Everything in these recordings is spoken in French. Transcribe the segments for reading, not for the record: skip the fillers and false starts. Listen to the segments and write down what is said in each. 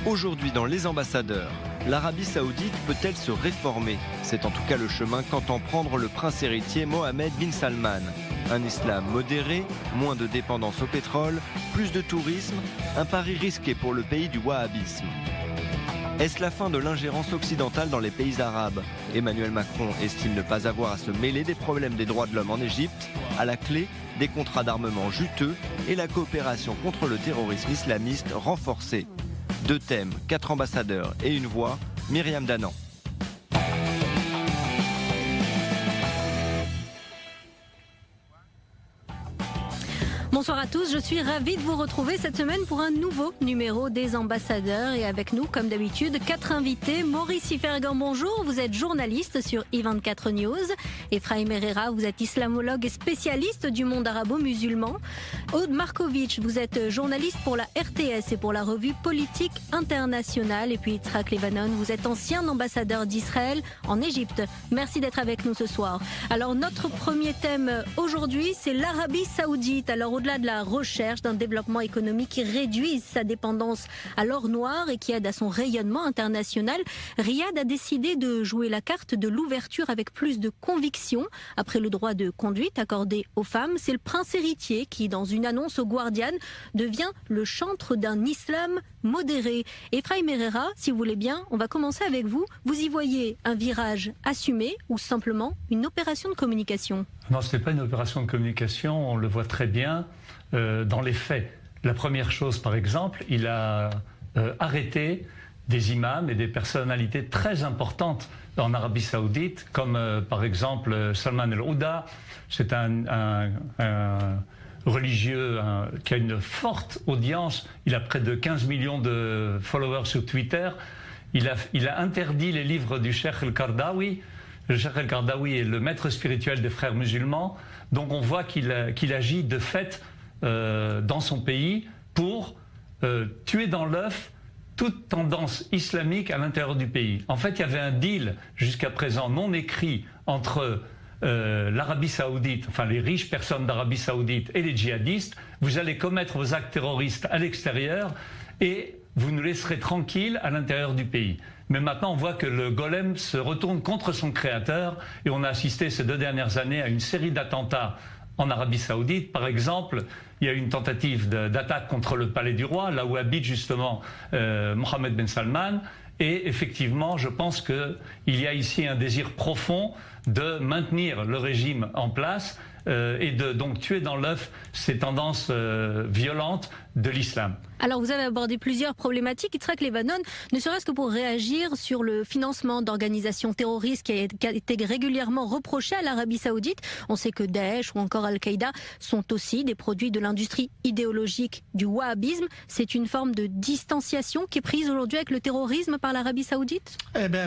Aujourd'hui dans Les Ambassadeurs, l'Arabie Saoudite peut-elle se réformer? C'est en tout cas le chemin qu'entend prendre le prince héritier Mohammed bin Salman. Un islam modéré, moins de dépendance au pétrole, plus de tourisme, un pari risqué pour le pays du wahhabisme. Est-ce la fin de l'ingérence occidentale dans les pays arabes? Emmanuel Macron estime ne pas avoir à se mêler des problèmes des droits de l'homme en Égypte. À la clé, des contrats d'armement juteux et la coopération contre le terrorisme islamiste renforcée. 2 thèmes, 4 ambassadeurs et une voix, Myriam Danan. Bonsoir à tous, je suis ravie de vous retrouver cette semaine pour un nouveau numéro des Ambassadeurs et avec nous, comme d'habitude, 4 invités. Maurice Ifergan, bonjour, vous êtes journaliste sur I24 News. Efraim Herrera, vous êtes islamologue et spécialiste du monde arabo-musulman. Aude Markovitch, vous êtes journaliste pour la RTS et pour la revue Politique Internationale. Et puis Yitzhak Levanon, vous êtes ancien ambassadeur d'Israël en Égypte. Merci d'être avec nous ce soir. Alors notre premier thème aujourd'hui, c'est l'Arabie Saoudite. Alors au-delà de la recherche d'un développement économique qui réduise sa dépendance à l'or noir et qui aide à son rayonnement international, Riyad a décidé de jouer la carte de l'ouverture avec plus de conviction. Après le droit de conduite accordé aux femmes, c'est le prince héritier qui, dans une annonce au Guardian, devient le chantre d'un islam modéré. Efraim Herrera, si vous voulez bien, on va commencer avec vous. Vous y voyez un virage assumé ou simplement une opération de communication? Non, ce n'est pas une opération de communication, on le voit très bien dans les faits. La première chose, par exemple, il a arrêté des imams et des personnalités très importantes en Arabie Saoudite, comme par exemple Salman el-Ouda. C'est un religieux qui a une forte audience. Il a près de 15 millions de followers sur Twitter. Il a interdit les livres du Cheikh el-Qardawi. Le Cheikh el-Qardawi est le maître spirituel des frères musulmans. Donc on voit qu'il agit de fait dans son pays pour tuer dans l'œuf toute tendance islamique à l'intérieur du pays. En fait, il y avait un deal jusqu'à présent non écrit entre l'Arabie Saoudite, enfin les riches personnes d'Arabie Saoudite et les djihadistes. Vous allez commettre vos actes terroristes à l'extérieur et vous nous laisserez tranquilles à l'intérieur du pays. Mais maintenant, on voit que le golem se retourne contre son créateur et on a assisté ces 2 dernières années à une série d'attentats en Arabie Saoudite. Par exemple, il y a eu une tentative d'attaque contre le palais du roi, là où habite justement Mohammed bin Salman. Et effectivement, je pense qu'il y a ici un désir profond de maintenir le régime en place et de donc tuer dans l'œuf ces tendances violentes de l'islam. Alors vous avez abordé plusieurs problématiques, Yitzhak Levanon, ne serait-ce que pour réagir sur le financement d'organisations terroristes qui a été régulièrement reproché à l'Arabie Saoudite. On sait que Daesh ou encore Al-Qaïda sont aussi des produits de l'industrie idéologique du wahhabisme. C'est une forme de distanciation qui est prise aujourd'hui avec le terrorisme par l'Arabie Saoudite?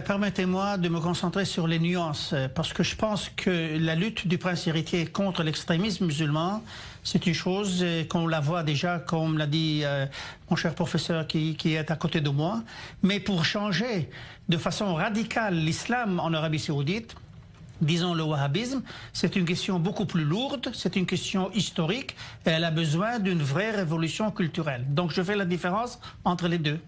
Permettez-moi de me concentrer sur les nuances, parce que je pense que la lutte du prince héritier contre l'extrémisme musulman, c'est une chose qu'on la voit déjà, comme l'a dit mon cher professeur qui est à côté de moi. Mais pour changer de façon radicale l'islam en Arabie Saoudite, disons le wahhabisme, c'est une question beaucoup plus lourde, c'est une question historique et elle a besoin d'une vraie révolution culturelle. Donc je fais la différence entre les deux.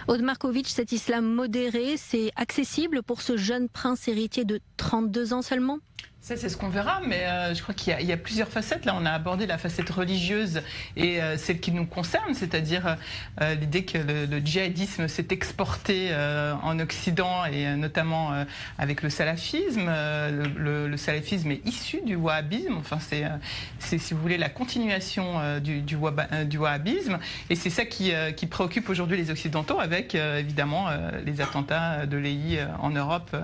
Aude Markovitch, cet islam modéré, c'est accessible pour ce jeune prince héritier de 32 ans seulement? Ça, c'est ce qu'on verra, mais je crois qu'il y a plusieurs facettes. Là, on a abordé la facette religieuse et celle qui nous concerne, c'est-à-dire l'idée que le djihadisme s'est exporté en Occident et notamment avec le salafisme. Le salafisme est issu du wahhabisme. Enfin, c'est si vous voulez, la continuation du wahhabisme. Et c'est ça qui préoccupe aujourd'hui les Occidentaux avec, évidemment, les attentats de l'EI en Europe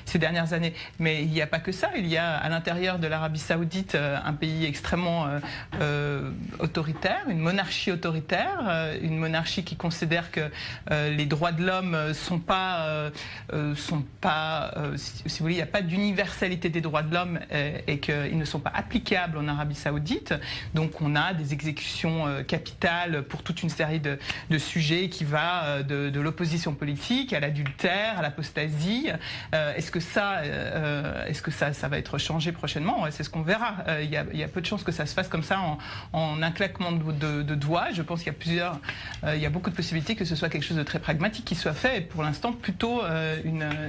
ces dernières années. Mais il n'y a pas que ça. Il y a à l'intérieur de l'Arabie Saoudite un pays extrêmement autoritaire, une monarchie autoritaire, une monarchie qui considère que les droits de l'homme sont pas si vous voulez, il n'y a pas d'universalité des droits de l'homme et qu'ils ne sont pas applicables en Arabie Saoudite. Donc on a des exécutions capitales pour toute une série de sujets qui va de l'opposition politique à l'adultère, à l'apostasie. Est-ce que ça va être changé prochainement. C'est ce qu'on verra. Il y a peu de chances que ça se fasse comme ça en un claquement de doigts. Je pense qu'il y a beaucoup de possibilités que ce soit quelque chose de très pragmatique qui soit fait. Et pour l'instant, plutôt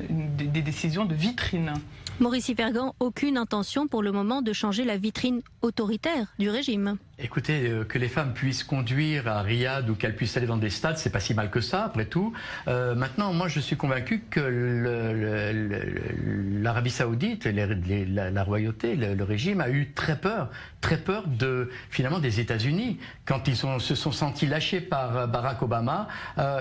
des décisions de vitrine. Maurice Hypergand, aucune intention pour le moment de changer la vitrine autoritaire du régime. Écoutez, que les femmes puissent conduire à Riyad ou qu'elles puissent aller dans des stades, c'est pas si mal que ça, après tout. Maintenant, moi, je suis convaincu que l'Arabie Saoudite, la royauté, le régime a eu très peur finalement des États-Unis. Quand ils se sont sentis lâchés par Barack Obama,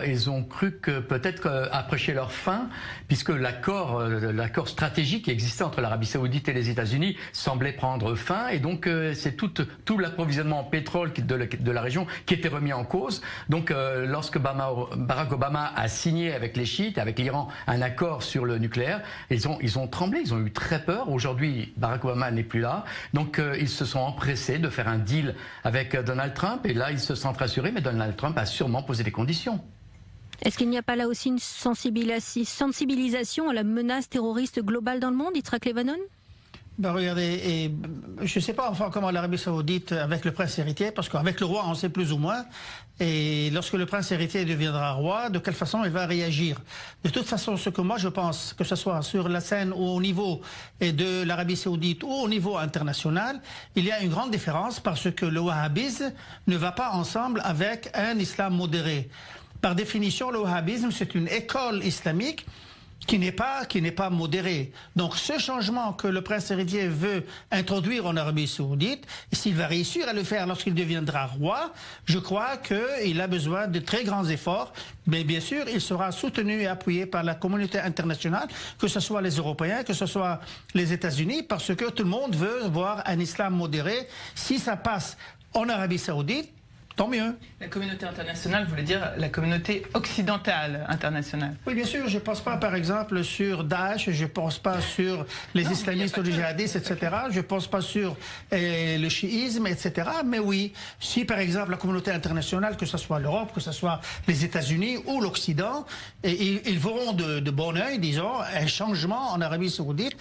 ils ont cru que peut-être approcher leur fin, puisque l'accord stratégique qui existait entre l'Arabie Saoudite et les États-Unis semblait prendre fin, et donc c'est tout l'approvisionnement en pétrole de la région qui était remis en cause. Donc lorsque Barack Obama a signé avec les chiites, avec l'Iran, un accord sur le nucléaire, ils ont tremblé, ils ont eu très peur. Aujourd'hui, Barack Obama n'est plus là, donc ils se sont empressés de faire un deal avec Donald Trump, et là ils se sentent rassurés, mais Donald Trump a sûrement posé des conditions. Est-ce qu'il n'y a pas là aussi une sensibilisation à la menace terroriste globale dans le monde, Yitzhak Levanon? Regardez, je ne sais pas enfin comment l'Arabie Saoudite avec le prince héritier, parce qu'avec le roi on sait plus ou moins, et lorsque le prince héritier deviendra roi, de quelle façon il va réagir. De toute façon, ce que moi je pense, que ce soit sur la scène ou au niveau de l'Arabie Saoudite ou au niveau international, il y a une grande différence, parce que le wahhabisme ne va pas ensemble avec un islam modéré. Par définition, le wahhabisme, c'est une école islamique qui n'est pas modérée. Donc ce changement que le prince héritier veut introduire en Arabie Saoudite, s'il va réussir à le faire lorsqu'il deviendra roi, je crois qu'il a besoin de très grands efforts, mais bien sûr, il sera soutenu et appuyé par la communauté internationale, que ce soit les Européens, que ce soit les États-Unis, parce que tout le monde veut voir un islam modéré. Si ça passe en Arabie Saoudite, tant mieux. La communauté internationale, vous voulez dire la communauté occidentale internationale? Oui, bien sûr. Je ne pense pas, par exemple, sur Daesh, je ne pense pas sur les islamistes ou les djihadistes, etc. Je ne pense pas sur le chiisme, etc. Mais oui, si, par exemple, la communauté internationale, que ce soit l'Europe, que ce soit les États-Unis ou l'Occident, ils verront de bon œil, disons, un changement en Arabie Saoudite.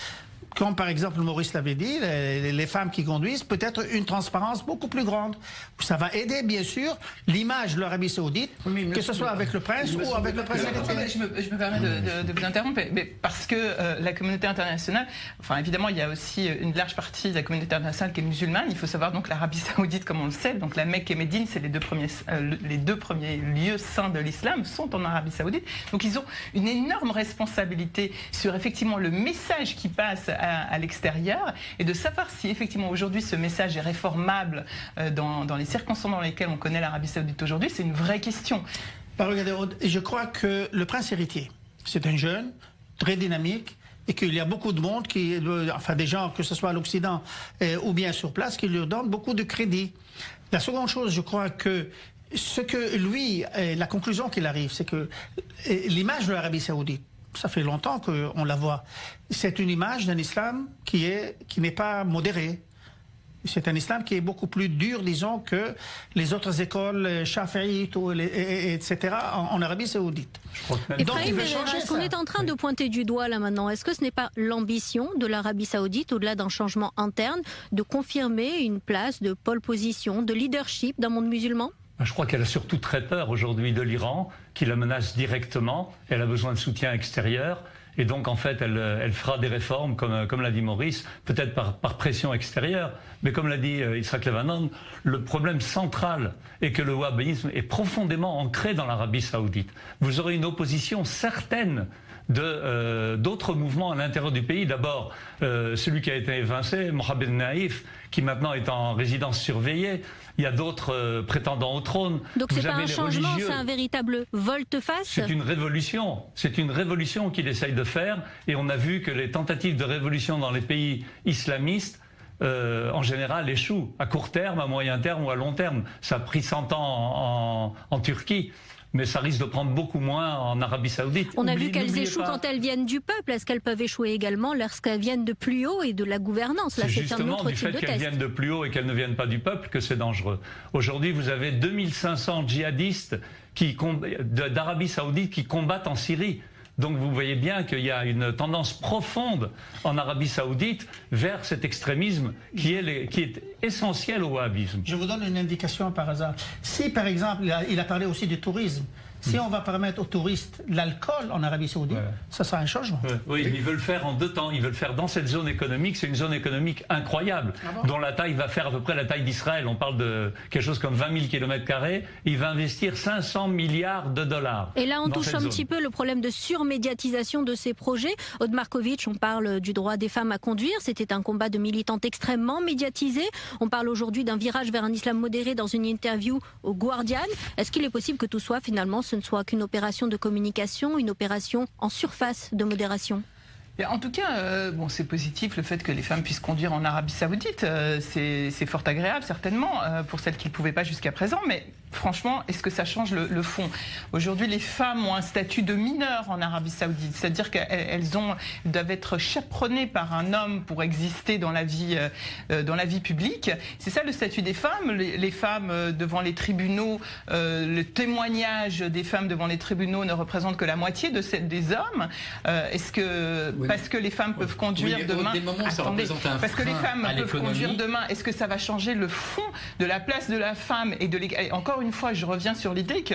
Comme par exemple Maurice l'avait dit, les femmes qui conduisent, peut-être une transparence beaucoup plus grande. Ça va aider bien sûr l'image de l'Arabie Saoudite, que ce soit avec le prince ou avec le prince héritier. Je me permets de vous interrompre, mais parce que la communauté internationale, enfin évidemment il y a aussi une large partie de la communauté internationale qui est musulmane. Il faut savoir donc l'Arabie Saoudite, comme on le sait, donc la Mecque et Médine, c'est les deux premiers lieux saints de l'islam, sont en Arabie Saoudite. Donc ils ont une énorme responsabilité sur effectivement le message qui passe à l'extérieur, et de savoir si effectivement aujourd'hui ce message est réformable dans les circonstances dans lesquelles on connaît l'Arabie Saoudite aujourd'hui, c'est une vraie question. Regardez, je crois que le prince héritier, c'est un jeune, très dynamique, et qu'il y a beaucoup de monde, enfin des gens, que ce soit à l'Occident ou bien sur place, qui lui donnent beaucoup de crédit. La seconde chose, je crois que ce que lui, la conclusion qu'il arrive, c'est que l'image de l'Arabie Saoudite, ça fait longtemps qu'on la voit. C'est une image d'un islam qui n'est pas modéré. C'est un islam qui est beaucoup plus dur, disons, que les autres écoles shafi'ites, etc., en Arabie Saoudite. Est-ce qu'on est en train de pointer du doigt là maintenant? Est-ce que ce n'est pas l'ambition de l'Arabie Saoudite, au-delà d'un changement interne, de confirmer une place de pole position, de leadership d'un monde musulman? Je crois qu'elle a surtout très peur aujourd'hui de l'Iran, qui la menace directement. Elle a besoin de soutien extérieur. Et donc, en fait, elle fera des réformes, comme l'a dit Maurice, peut-être par pression extérieure. Mais comme l'a dit Yitzhak Levanon, le problème central est que le wahhabisme est profondément ancré dans l'Arabie Saoudite. Vous aurez une opposition certaine d'autres mouvements à l'intérieur du pays. D'abord, celui qui a été évincé, Mohamed Naïf, qui maintenant est en résidence surveillée. Il y a d'autres prétendants au trône. Donc c'est pas un changement, c'est un véritable volte-face. C'est une révolution. C'est une révolution qu'il essaye de faire. Et on a vu que les tentatives de révolution dans les pays islamistes, en général, échouent. À court terme, à moyen terme ou à long terme. Ça a pris 100 ans en Turquie. Mais ça risque de prendre beaucoup moins en Arabie Saoudite. On a vu qu'elles échouent quand elles viennent du peuple. Est-ce qu'elles peuvent échouer également lorsqu'elles viennent de plus haut et de la gouvernance? Là, c'est justement du fait qu'elles viennent de plus haut et qu'elles ne viennent pas du peuple que c'est dangereux. Aujourd'hui, vous avez 2500 djihadistes d'Arabie Saoudite qui combattent en Syrie. Donc vous voyez bien qu'il y a une tendance profonde en Arabie Saoudite vers cet extrémisme qui est essentiel au wahhabisme. Je vous donne une indication par hasard. Si par exemple, il a parlé aussi du tourisme, si on va permettre aux touristes l'alcool en Arabie Saoudite, ça sera un changement. Oui, ils veulent le faire en 2 temps. Ils veulent le faire dans cette zone économique. C'est une zone économique incroyable, dont la taille va faire à peu près la taille d'Israël. On parle de quelque chose comme 20 000 km². Il va investir 500 milliards de dollars. Et là, on touche un petit peu le problème de surmédiatisation de ces projets. Aude Markovitch, on parle du droit des femmes à conduire. C'était un combat de militantes extrêmement médiatisé. On parle aujourd'hui d'un virage vers un islam modéré dans une interview au Guardian. Est-ce qu'il est possible que tout soit finalement ce ne soit qu'une opération de communication, une opération en surface de modération? Et en tout cas, bon, c'est positif le fait que les femmes puissent conduire en Arabie Saoudite. C'est fort agréable, certainement, pour celles qui ne le pouvaient pas jusqu'à présent. Mais franchement, est-ce que ça change le fond? Aujourd'hui, les femmes ont un statut de mineure en Arabie Saoudite. C'est-à-dire qu'elles doivent être chaperonnées par un homme pour exister dans la vie publique. C'est ça le statut des femmes. Les femmes devant les tribunaux, le témoignage des femmes devant les tribunaux ne représente que la moitié de des hommes. Est-ce que... Parce que les femmes peuvent conduire demain. Parce que les femmes peuvent conduire demain. Est-ce que ça va changer le fond de la place de la femme et encore une fois, je reviens sur l'idée que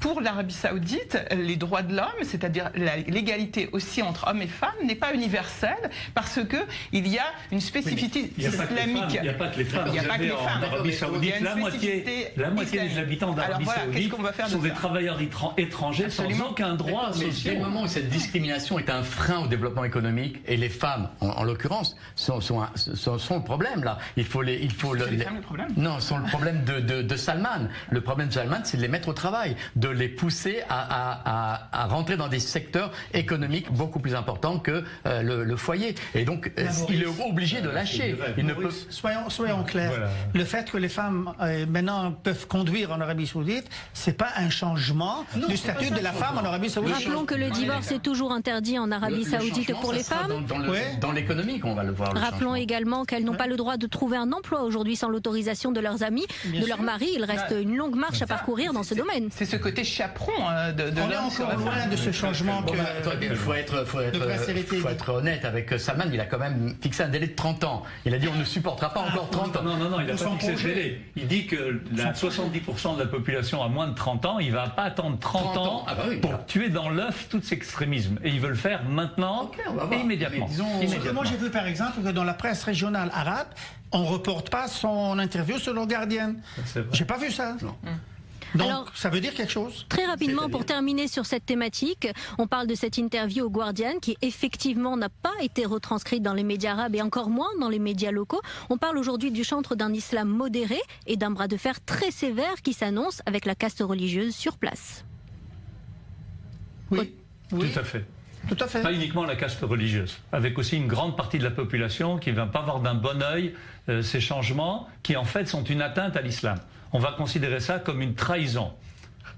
pour l'Arabie Saoudite, les droits de l'homme, c'est-à-dire l'égalité aussi entre hommes et femmes, n'est pas universelle parce que il y a une spécificité islamique. Il n'y a pas que les femmes. Il n'y a pas que les femmes. En Arabie Saoudite, la moitié des habitants d'Arabie Saoudite sont des travailleurs étrangers sans aucun droit social. Dès le moment où cette discrimination est un frein au développement économique, et les femmes, en l'occurrence, sont le problème là. Les femmes le problème? Non, sont le problème de Salman. Le problème de Salman, c'est de les mettre au travail, de les pousser à rentrer dans des secteurs économiques beaucoup plus importants que le foyer. Et donc, il est obligé de lâcher. Il ne peut... Soyons clairs. Voilà. Le fait que les femmes maintenant peuvent conduire en Arabie Saoudite, c'est pas un changement du statut de la femme en Arabie Saoudite. Rappelons que le divorce est toujours interdit en Arabie Saoudite pour les femmes. Dans l'économie qu'on va le voir. Rappelons également qu'elles n'ont pas le droit de trouver un emploi aujourd'hui sans l'autorisation de leurs amis, de leur mari. Il reste une longue marche à parcourir dans ce domaine. C'est ce côté chaperon de on est encore loin de ce changement. Il faut être honnête avec Salman. Il a quand même fixé un délai de 30 ans. Il a dit on ne supportera pas encore 30 ans. Non, il n'a pas fixé ce délai. Il dit que 70% de la population a moins de 30 ans. Il ne va pas attendre 30 ans pour tuer dans l'œuf tout cet extrémisme. Et il veut le faire maintenant et immédiatement. Moi j'ai vu par exemple que dans la presse régionale arabe, on ne reporte pas son interview sur le Guardian. J'ai pas vu ça. Non. Donc, alors, ça veut dire quelque chose. Très rapidement, pour terminer sur cette thématique, on parle de cette interview au Guardian qui effectivement n'a pas été retranscrite dans les médias arabes et encore moins dans les médias locaux. On parle aujourd'hui du chantre d'un islam modéré et d'un bras de fer très sévère qui s'annonce avec la caste religieuse sur place. Oui. Tout à fait. Tout à fait. Pas uniquement la caste religieuse, avec aussi une grande partie de la population qui ne va pas voir d'un bon œil ces changements qui en fait sont une atteinte à l'islam. On va considérer ça comme une trahison.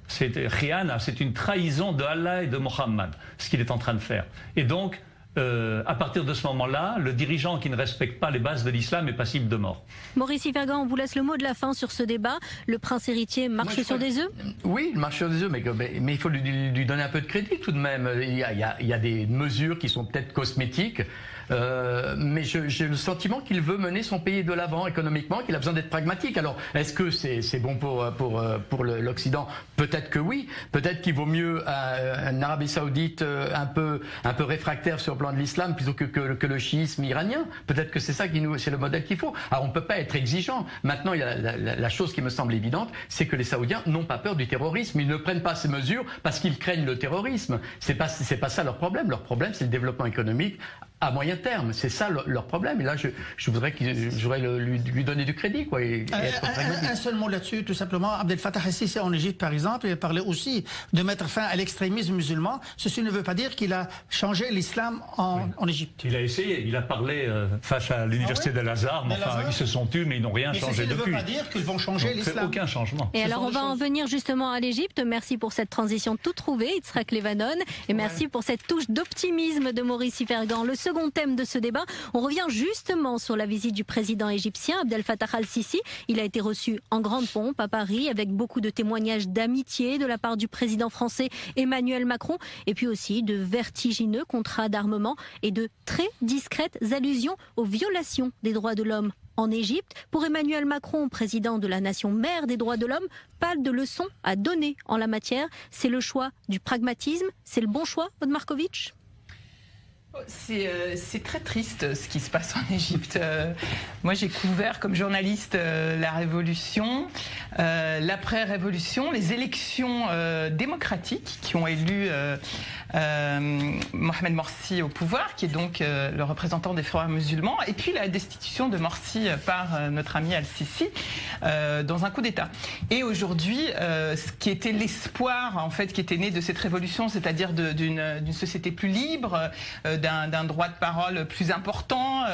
C'est Khiyana, c'est une trahison de Allah et de Mohammed, ce qu'il est en train de faire. Et donc, à partir de ce moment-là, le dirigeant qui ne respecte pas les bases de l'islam est passible de mort. Maurice Yvergan, on vous laisse le mot de la fin sur ce débat. Le prince héritier marche sur des œufs? Oui, il marche sur des œufs, mais il faut lui donner un peu de crédit tout de même. Il y a des mesures qui sont peut-être cosmétiques. Mais j'ai le sentiment qu'il veut mener son pays de l'avant économiquement, qu'il a besoin d'être pragmatique. Alors, est-ce que c'est bon pour l'Occident? Peut-être que oui. Peut-être qu'il vaut mieux une Arabie Saoudite un peu réfractaire sur le plan de l'islam plutôt que le chiisme iranien. Peut-être que c'est ça c'est le modèle qu'il faut. Alors, on peut pas être exigeant. Maintenant, il y a la chose qui me semble évidente, c'est que les Saoudiens n'ont pas peur du terrorisme. Ils ne prennent pas ces mesures parce qu'ils craignent le terrorisme. C'est pas ça leur problème. Leur problème, c'est le développement économique à moyen terme. C'est ça leur problème. Et là, je voudrais lui donner du crédit, quoi. Un seul mot là-dessus, tout simplement. Abdel Fattah el-Sisi en Égypte, par exemple, il parlait aussi de mettre fin à l'extrémisme musulman. Ceci ne veut pas dire qu'il a changé l'islam en Égypte. Il a essayé. Il a parlé face à l'université d'Al-Azhar. Mais enfin, ils se sont tus, mais ils n'ont rien changé depuis. Ceci ne veut pas dire qu'ils vont changer l'islam. Aucun changement. Et alors, on va en venir justement à l'Égypte. Merci pour cette transition toute trouvée, Yitzhak Levanon. Et merci pour cette touche d'optimisme de Maurice Yvergan. Le second thème de ce débat. On revient justement sur la visite du président égyptien Abdel Fattah al-Sisi. Il a été reçu en grande pompe à Paris avec beaucoup de témoignages d'amitié de la part du président français Emmanuel Macron et puis aussi de vertigineux contrats d'armement et de très discrètes allusions aux violations des droits de l'homme en Égypte. Pour Emmanuel Macron, président de la nation mère des droits de l'homme, pas de leçon à donner en la matière. C'est le choix du pragmatisme. C'est le bon choix, Aude Markovitch ? C'est très triste ce qui se passe en Égypte. Moi, j'ai couvert comme journaliste la révolution, l'après-révolution, les élections démocratiques qui ont élu Mohamed Morsi au pouvoir, qui est donc le représentant des frères musulmans, et puis la destitution de Morsi par notre ami Al-Sisi dans un coup d'État. Et aujourd'hui, ce qui était l'espoir, en fait, qui était né de cette révolution, c'est-à-dire d'une société plus libre, d'un droit de parole plus important,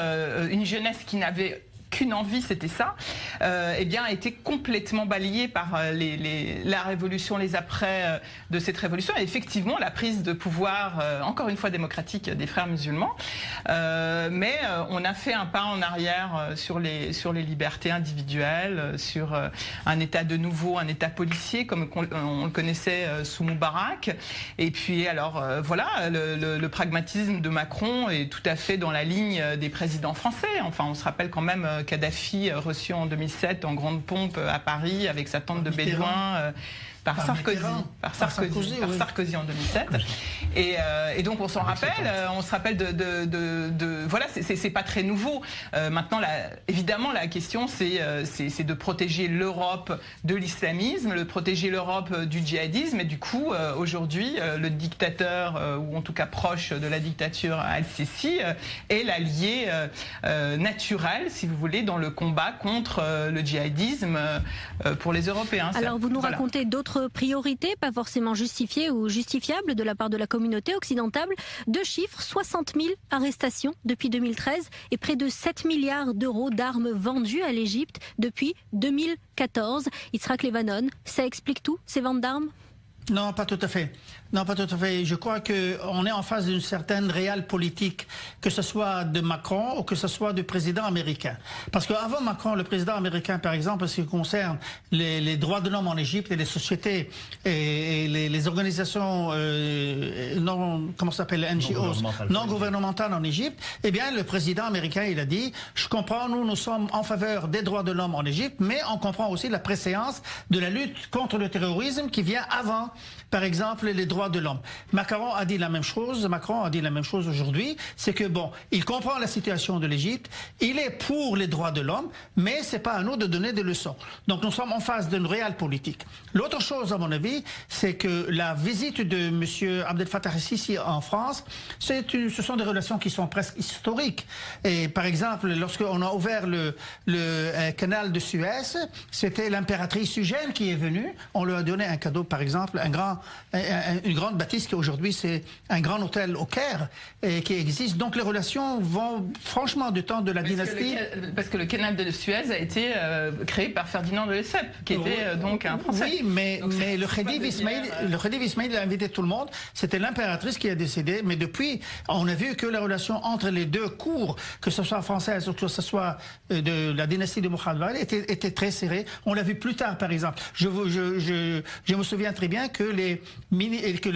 une jeunesse qui n'avait qu'une envie, c'était ça, eh bien, a été complètement balayé par la révolution, les après de cette révolution, et effectivement la prise de pouvoir, encore une fois démocratique, des frères musulmans. Mais on a fait un pas en arrière sur les libertés individuelles, sur un État de nouveau, un État policier, comme on le connaissait sous Moubarak. Et puis, alors, voilà, le pragmatisme de Macron est tout à fait dans la ligne des présidents français. Enfin, on se rappelle quand même Kadhafi reçu en 2007 en grande pompe à Paris avec sa tente de bédouins par Sarkozy en 2007. Et donc on s'en rappelle, on se rappelle voilà, c'est pas très nouveau. Maintenant, évidemment, la question c'est de protéger l'Europe de l'islamisme, de protéger l'Europe du djihadisme. Et du coup, aujourd'hui, le dictateur, ou en tout cas proche de la dictature Al-Sisi, est l'allié naturel, si vous voulez, dans le combat contre le djihadisme pour les Européens. Alors vous nous racontez d'autres priorités, pas forcément justifiées ou justifiables de la part de la communauté occidentale. Deux chiffres, 60 000 arrestations depuis 2013 et près de 7 milliards d'euros d'armes vendues à l'Égypte depuis 2014. Yitzhak Levanon, ça explique tout, ces ventes d'armes ? Non, pas tout à fait. Non, pas tout à fait. Je crois qu'on est en face d'une certaine réelle politique, que ce soit de Macron ou que ce soit du président américain. Parce qu'avant Macron, le président américain, par exemple, en ce qui concerne les droits de l'homme en Égypte et les sociétés et les organisations non gouvernementales en Égypte, eh bien, le président américain, il a dit, je comprends, nous sommes en faveur des droits de l'homme en Égypte, mais on comprend aussi la préséance de la lutte contre le terrorisme qui vient avant, par exemple, les droits de l'homme. Macron a dit la même chose aujourd'hui, c'est que bon, il comprend la situation de l'Égypte, il est pour les droits de l'homme, mais c'est pas à nous de donner des leçons. Donc nous sommes en face d'une réelle politique. L'autre chose, à mon avis, c'est que la visite de M. Abdel Fattah al-Sisi en France, ce sont des relations qui sont presque historiques. Et par exemple, lorsqu'on a ouvert le canal de Suez, c'était l'impératrice Eugène qui est venue, on lui a donné un cadeau, par exemple, une grande bâtisse qui aujourd'hui c'est un grand hôtel au Caire et qui existe. Donc les relations vont franchement du temps de la dynastie. Parce que le canal de Suez a été créé par Ferdinand de Lesseps, qui était donc un Français. Oui, mais le Khedive Ismaïl a invité tout le monde. C'était l'impératrice qui a décédé. Mais depuis, on a vu que la relation entre les deux cours, que ce soit française ou que ce soit de la dynastie de Mohammed, était très serrée. On l'a vu plus tard, par exemple. Je me souviens très bien que les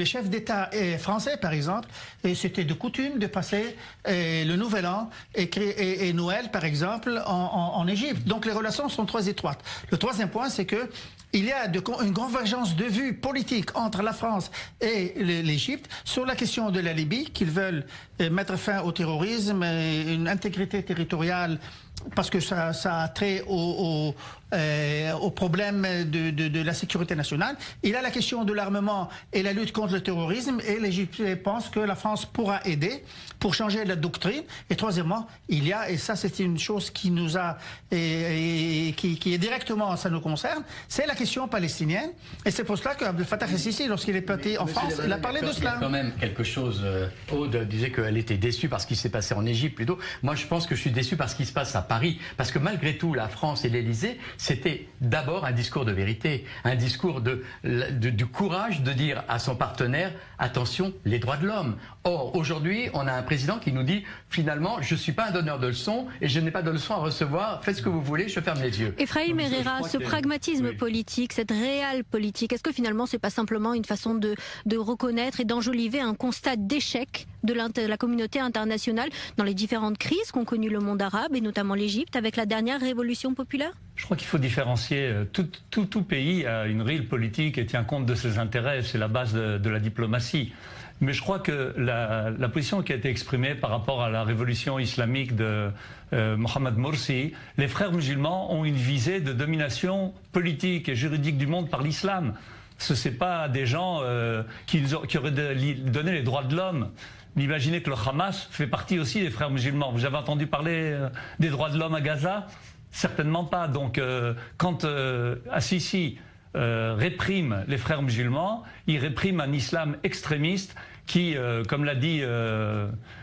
chefs d'État français, par exemple, c'était de coutume de passer le Nouvel An et Noël, par exemple, en Égypte. Donc les relations sont très étroites. Le troisième point, c'est que il y a une convergence de vues politiques entre la France et l'Égypte sur la question de la Libye, qu'ils veulent mettre fin au terrorisme, une intégrité territoriale, parce que ça a trait au problème de la sécurité nationale. Il y a la question de l'armement et la lutte contre le terrorisme, et l'Égypte pense que la France pourra aider pour changer la doctrine. Et troisièmement, il y a, et ça c'est une chose qui nous a, qui est directement, ça nous concerne, c'est la question palestinienne. Et c'est pour cela qu'Abdel Fattah al-Sisi, lorsqu'il est parti en France, il a parlé de cela. Il y a quand même quelque chose, Aude disait qu'elle était déçue par ce qui s'est passé en Égypte plutôt. Moi je pense que je suis déçu par ce qui se passe à Paris, parce que malgré tout, la France et l'Élysée, c'était d'abord un discours de vérité, un discours du courage de dire à son partenaire, attention, les droits de l'homme. Or, aujourd'hui, on a un président qui nous dit, finalement, je ne suis pas un donneur de leçons et je n'ai pas de leçons à recevoir, faites ce que vous voulez, je ferme les yeux. Ephraim Herrera, ce pragmatisme politique, cette réelle politique, est-ce que finalement c'est pas simplement une façon de reconnaître et d'enjoliver un constat d'échec de la communauté internationale dans les différentes crises qu'ont connues le monde arabe et notamment l'Égypte avec la dernière révolution populaire? Je crois qu'il faut différencier. Tout pays a une réelle politique et tient compte de ses intérêts. C'est la base de la diplomatie. Mais je crois que la position qui a été exprimée par rapport à la révolution islamique de Mohamed Morsi, les frères musulmans ont une visée de domination politique et juridique du monde par l'islam. Ce n'est pas des gens qui auraient donné les droits de l'homme. Imaginez que le Hamas fait partie aussi des frères musulmans. Vous avez entendu parler des droits de l'homme à Gaza? Certainement pas. Donc quand Assisi réprime les frères musulmans, il réprime un islam extrémiste qui, comme l'a dit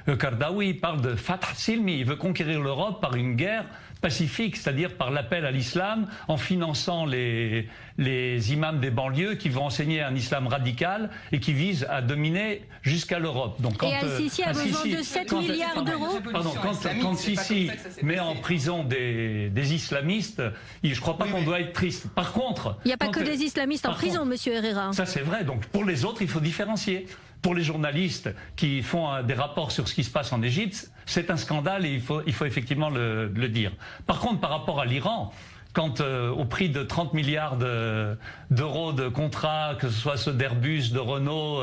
Kardawi, parle de Fatah Silmi. Il veut conquérir l'Europe par une guerre pacifique, c'est-à-dire par l'appel à l'islam, en finançant les imams des banlieues qui vont enseigner un islam radical et qui vise à dominer jusqu'à l'Europe. Donc, et Al-Sisi a besoin de 7 milliards d'euros. Quand Sisi met en prison des islamistes, je ne crois pas qu'on doit être triste. Par contre... Il n'y a pas que des islamistes en prison, monsieur Herrera. Ça c'est vrai, donc pour les autres, il faut différencier. Pour les journalistes qui font des rapports sur ce qui se passe en Égypte, c'est un scandale et il faut effectivement le dire. Par contre, par rapport à l'Iran, quand au prix de 30 milliards d'euros de contrats, que ce soit ceux d'Airbus, de Renault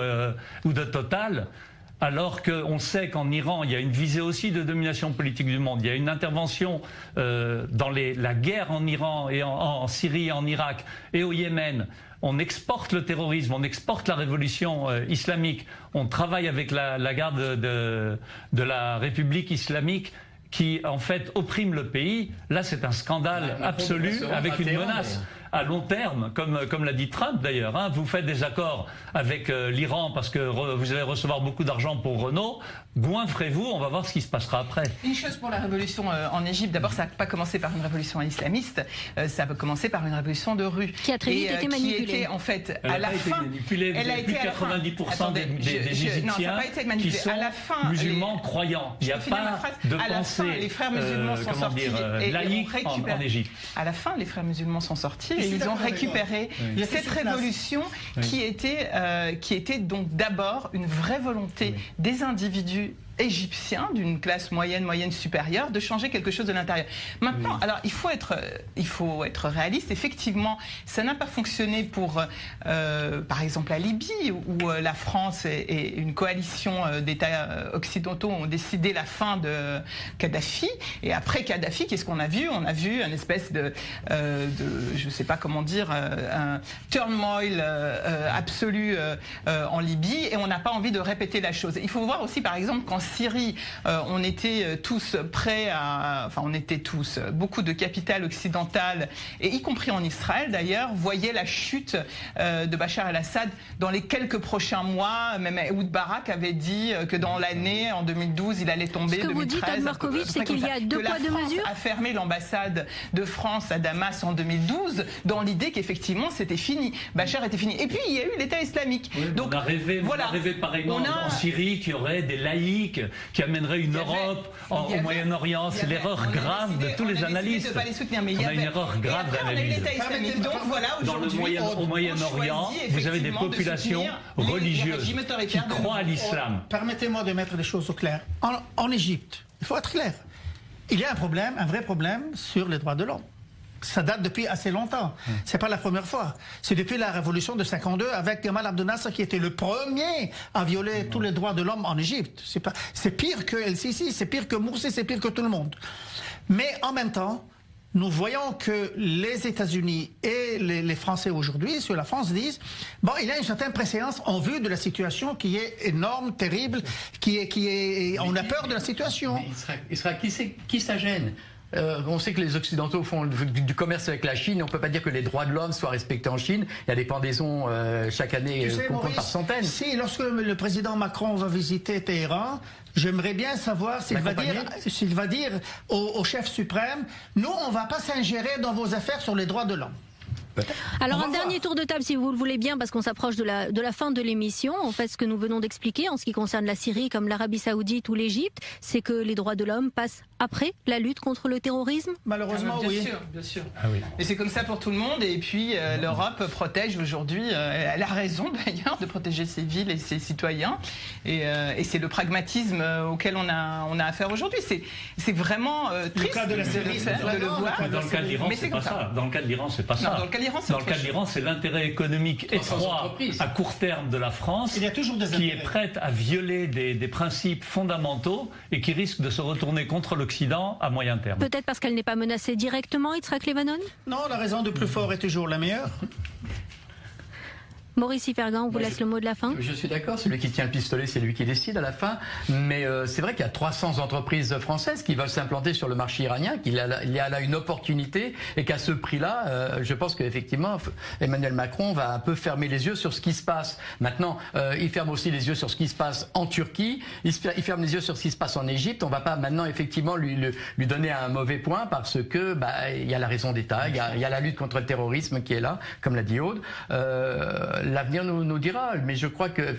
ou de Total, alors qu'on sait qu'en Iran, il y a une visée aussi de domination politique du monde. Il y a une intervention dans la guerre en Iran et en Syrie, en Irak et au Yémen. On exporte le terrorisme, on exporte la révolution islamique. On travaille avec la garde de la République islamique qui, en fait, opprime le pays. Là, c'est un scandale absolu avec une menace à long terme, comme l'a dit Trump d'ailleurs. Hein. Vous faites des accords avec l'Iran parce que vous allez recevoir beaucoup d'argent pour Renault. Goinfrez-vous, on va voir ce qui se passera après. Une chose pour la révolution en Égypte. D'abord, ça n'a pas commencé par une révolution islamiste, ça a commencé par une révolution de rue. Qui a très vite été manipulée. Qui était, en fait, à la fin... Elle a été 90% des Égyptiens qui sont musulmans croyants. Il n'y a pas de pensée les frères musulmans sont sortis laïque en Égypte. À la fin, les frères musulmans sont sortis et ils ont récupéré cette révolution qui était donc d'abord une vraie volonté des individus égyptiens d'une classe moyenne supérieure de changer quelque chose de l'intérieur. Maintenant, alors il faut être réaliste. Effectivement, ça n'a pas fonctionné pour, par exemple, la Libye où la France et une coalition d'États occidentaux ont décidé la fin de Kadhafi. Et après Kadhafi, qu'est-ce qu'on a vu? On a vu une espèce de je ne sais pas comment dire, un turmoil absolu en Libye, et on n'a pas envie de répéter la chose. Il faut voir aussi, par exemple, qu'en Syrie, on était tous prêts à... Enfin, on était tous... Beaucoup de capitales occidentales, et y compris en Israël d'ailleurs, voyaient la chute de Bachar el-Assad dans les quelques prochains mois. Même Ehud Barak avait dit que dans l'année, en 2012, il allait tomber. Ce que 2013, vous dites, Anne Markovitch, c'est qu'il y a deux poids, deux mesures. A fermé l'ambassade de France à Damas en 2012 dans l'idée qu'effectivement c'était fini. Bachar était fini. Et puis il y a eu l'État islamique. Oui, donc on a rêvé pareillement en Syrie qu'il y aurait des laïcs qui amèneraient une Europe au Moyen-Orient. C'est l'erreur grave de tous les analystes. On a une erreur grave d'analyse. Au Moyen-Orient, vous avez des populations religieuses qui croient à l'islam. Permettez-moi de mettre les choses au clair. En Égypte, il faut être clair. Il y a un problème, un vrai problème sur les droits de l'homme. Ça date depuis assez longtemps. C'est pas la première fois. C'est depuis la révolution de 52 avec Gamal Abdel Nasser qui était le premier à violer tous les droits de l'homme en Égypte. C'est pire que El-Sisi, c'est pire que Morsi, c'est pire que tout le monde. Mais en même temps, nous voyons que les États-Unis et les Français aujourd'hui, sur la France, disent bon, il y a une certaine préséance en vue de la situation qui est énorme, terrible, on a peur de la situation. Mais Israël, qui ça gêne? On sait que les Occidentaux font du commerce avec la Chine. On ne peut pas dire que les droits de l'homme soient respectés en Chine. Il y a des pendaisons chaque année qu'on compte par centaines. Si, lorsque le président Macron va visiter Téhéran, j'aimerais bien savoir s'il va dire au chef suprême, nous, on ne va pas s'ingérer dans vos affaires sur les droits de l'homme. Alors un dernier tour de table si vous le voulez bien parce qu'on s'approche de la fin de l'émission. En fait ce que nous venons d'expliquer en ce qui concerne la Syrie comme l'Arabie Saoudite ou l'Égypte, c'est que les droits de l'homme passent après la lutte contre le terrorisme. Malheureusement oui. Bien sûr. Ah oui. Et c'est comme ça pour tout le monde. Et puis l'Europe protège aujourd'hui, elle a raison d'ailleurs de protéger ses villes et ses citoyens. Et c'est le pragmatisme auquel on a affaire aujourd'hui. C'est vraiment triste de le voir. Dans le cas de l'Iran, c'est pas ça. Dans le cas de l'Iran, c'est pas ça. Dans le cas de l'Iran, c'est l'intérêt économique étroit à court terme de la France Il y a toujours des qui est intérêts. prête à violer des principes fondamentaux et qui risque de se retourner contre l'Occident à moyen terme. Peut-être parce qu'elle n'est pas menacée directement, Yitzhak Levanon. Non, la raison de plus fort est toujours la meilleure. Maurice Ifergan, on vous laisse le mot de la fin. Je suis d'accord, celui qui tient le pistolet, c'est lui qui décide à la fin. Mais c'est vrai qu'il y a 300 entreprises françaises qui veulent s'implanter sur le marché iranien, qu'il y a là une opportunité et qu'à ce prix-là, je pense qu'effectivement, Emmanuel Macron va un peu fermer les yeux sur ce qui se passe. Maintenant, il ferme aussi les yeux sur ce qui se passe en Turquie, il ferme les yeux sur ce qui se passe en Égypte. On ne va pas maintenant effectivement lui donner un mauvais point parce que il y a la raison d'État, il y a la lutte contre le terrorisme qui est là, comme l'a dit Aude. L'avenir nous dira, mais je crois que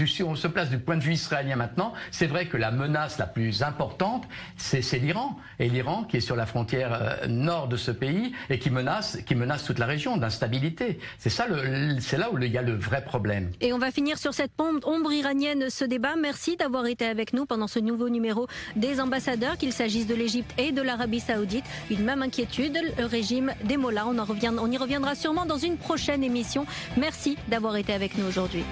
si on se place du point de vue israélien maintenant, c'est vrai que la menace la plus importante, c'est l'Iran. Et l'Iran qui est sur la frontière nord de ce pays et qui menace toute la région d'instabilité. C'est là où il y a le vrai problème. Et on va finir sur cette ombre iranienne ce débat. Merci d'avoir été avec nous pendant ce nouveau numéro des ambassadeurs, qu'il s'agisse de l'Égypte et de l'Arabie Saoudite. Une même inquiétude, le régime des mollahs. On y reviendra sûrement dans une prochaine émission. Merci d'avoir été avec nous aujourd'hui.